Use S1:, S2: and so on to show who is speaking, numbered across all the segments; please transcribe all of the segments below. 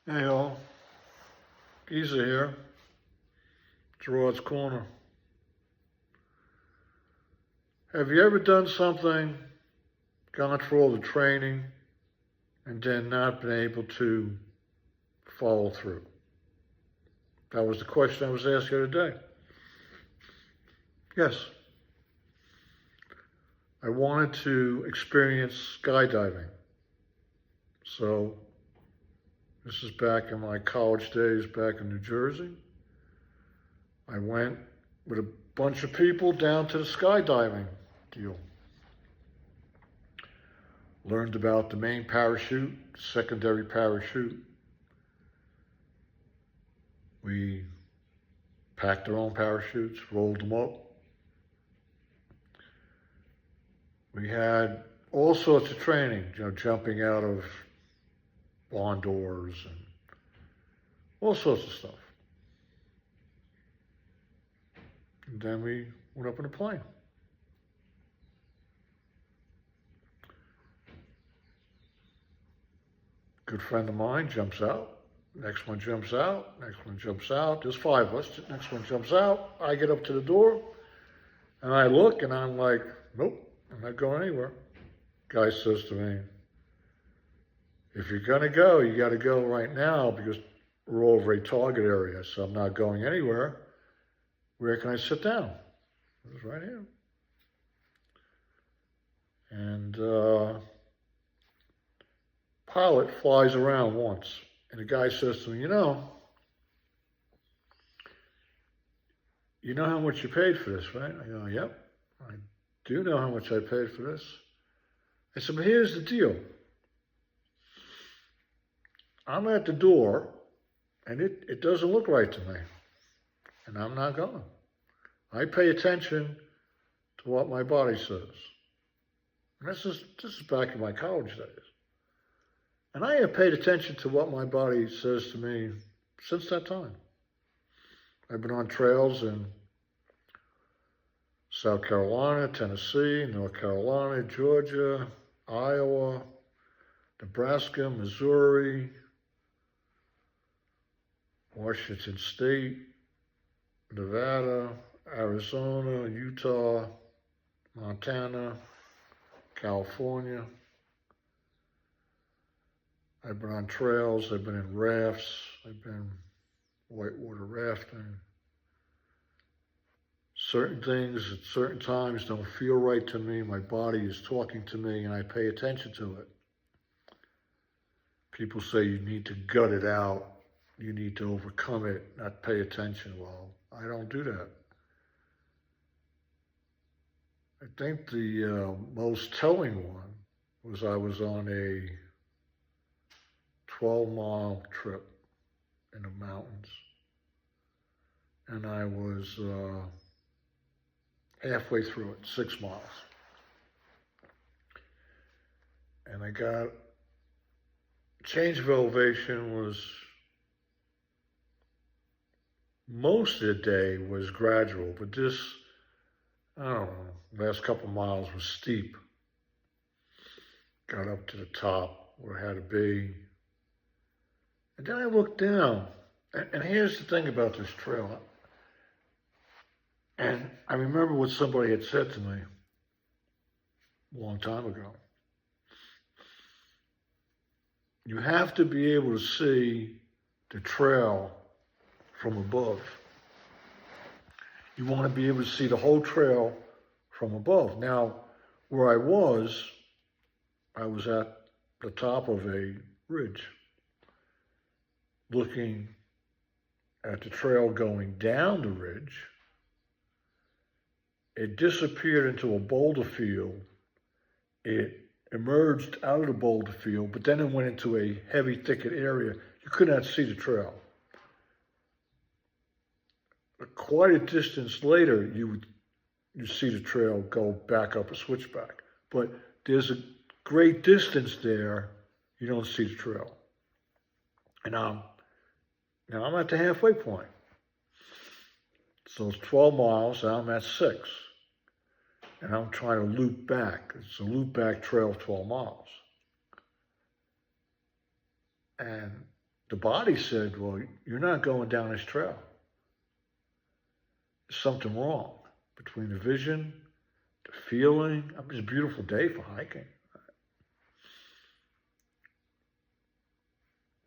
S1: Hey all, Geezer here, Gerard's Corner. Have you ever done something, gone through all the training, and then not been able to follow through? That was the question I was asked the other day. Yes, I wanted to experience skydiving. So, this is back in my college days back in New Jersey. I went with a bunch of people down to the skydiving deal. Learned about the main parachute, secondary parachute. We packed our own parachutes, rolled them up. We had all sorts of training, jumping out of barn doors and all sorts of stuff. And then we went up in a plane. Good friend of mine jumps out. Next one jumps out. Next one jumps out. There's five of us. Next one jumps out. I get up to the door and I look and I'm like, nope, I'm not going anywhere. Guy says to me, if you're going to go, you got to go right now because we're over a target area. So I'm not going anywhere. Where can I sit down? It was right here. And pilot flies around once. And the guy says to me, you know how much you paid for this, right? I go, yep, I do know how much I paid for this. I said, but here's the deal. I'm at the door, and it doesn't look right to me, and I'm not going. I pay attention to what my body says. And this is back in my college days. And I have paid attention to what my body says to me since that time. I've been on trails in South Carolina, Tennessee, North Carolina, Georgia, Iowa, Nebraska, Missouri, Washington State, Nevada, Arizona, Utah, Montana, California. I've been on trails, I've been in rafts, I've been whitewater rafting. Certain things at certain times don't feel right to me. My body is talking to me and I pay attention to it. People say you need to gut it out. You need to overcome it, not pay attention. Well, I don't do that. I think the most telling one was I was on a 12-mile trip in the mountains. And I was halfway through it, 6 miles. And I got, change of elevation was, most of the day was gradual, but this, I don't know, last couple miles was steep. Got up to the top where it had to be. And then I looked down, and here's the thing about this trail. And I remember what somebody had said to me a long time ago. You have to be able to see the trail from above. You want to be able to see the whole trail from above. Now, where I was at the top of a ridge, looking at the trail going down the ridge. It disappeared into a boulder field. It emerged out of the boulder field, but then it went into a heavy thicket area. You could not see the trail. Quite a distance later, you see the trail go back up a switchback. But there's a great distance there, you don't see the trail. And now I'm at the halfway point. So it's 12 miles, now I'm at 6. And I'm trying to loop back. It's a loop back trail of 12 miles. And the body said, well, you're not going down this trail. There's something wrong between the vision, the feeling. I mean, it's a beautiful day for hiking.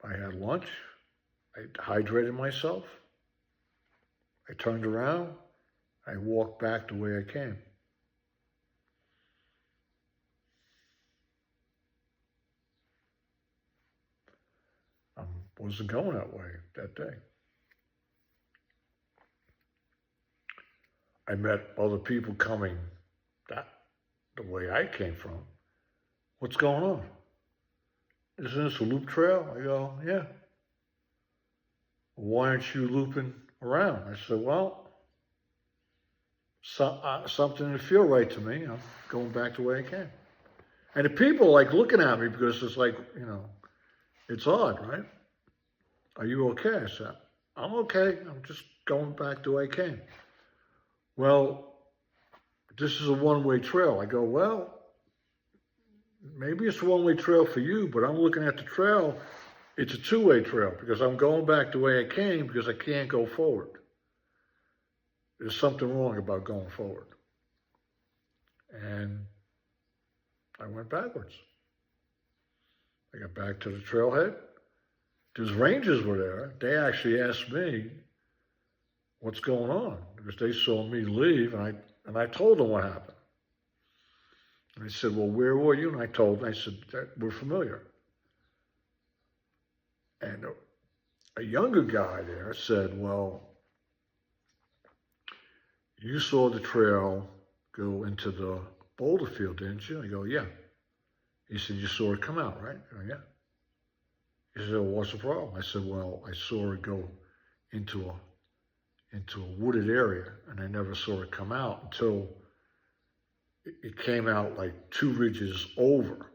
S1: I had lunch. I hydrated myself. I turned around. I walked back the way I came. I wasn't going that way that day. I met other people coming the way I came from. What's going on? Isn't this a loop trail? I go, yeah. Why aren't you looping around? I said, well, something didn't feel right to me. I'm going back the way I came. And the people like looking at me because it's like, it's odd, right? Are you okay? I said, I'm okay. I'm just going back the way I came. Well, this is a one-way trail. I go, well, maybe it's a one-way trail for you, but I'm looking at the trail. It's a two-way trail because I'm going back the way I came because I can't go forward. There's something wrong about going forward. And I went backwards. I got back to the trailhead. Those rangers were there. They actually asked me, what's going on? Because they saw me leave, and I told them what happened. And they said, well, where were you? And I told them, I said, we're familiar. And a younger guy there said, well, you saw the trail go into the boulder field, didn't you? I go, yeah. He said, you saw it come out, right? I go, yeah. He said, well, what's the problem? I said, well, I saw it go into a wooded area, and I never saw it come out until it came out like 2 ridges over.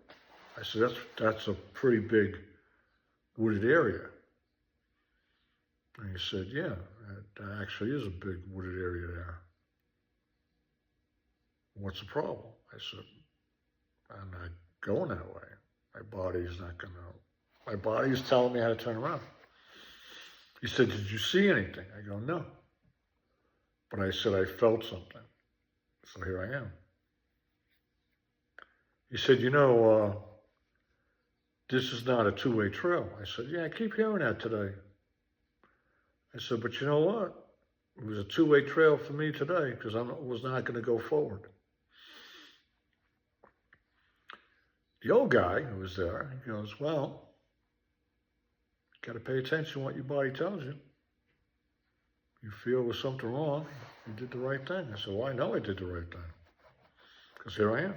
S1: I said, that's a pretty big wooded area. And he said, yeah, that actually is a big wooded area there. What's the problem? I said, I'm not going that way. My body is telling me how to turn around. He said, did you see anything? I go, no. But I said, I felt something. So here I am. He said, this is not a two-way trail. I said, yeah, I keep hearing that today. I said, but you know what? It was a two-way trail for me today because I was not going to go forward. The old guy who was there, he goes, well, you got to pay attention to what your body tells you. You feel there's something wrong, you did the right thing. I said, well, I know I did the right thing because here I am.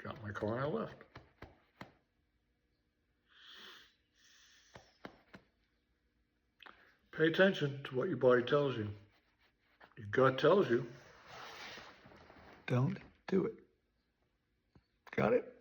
S1: Got in my car and I left. Pay attention to what your body tells you. Your gut tells you. Don't do it. Got it?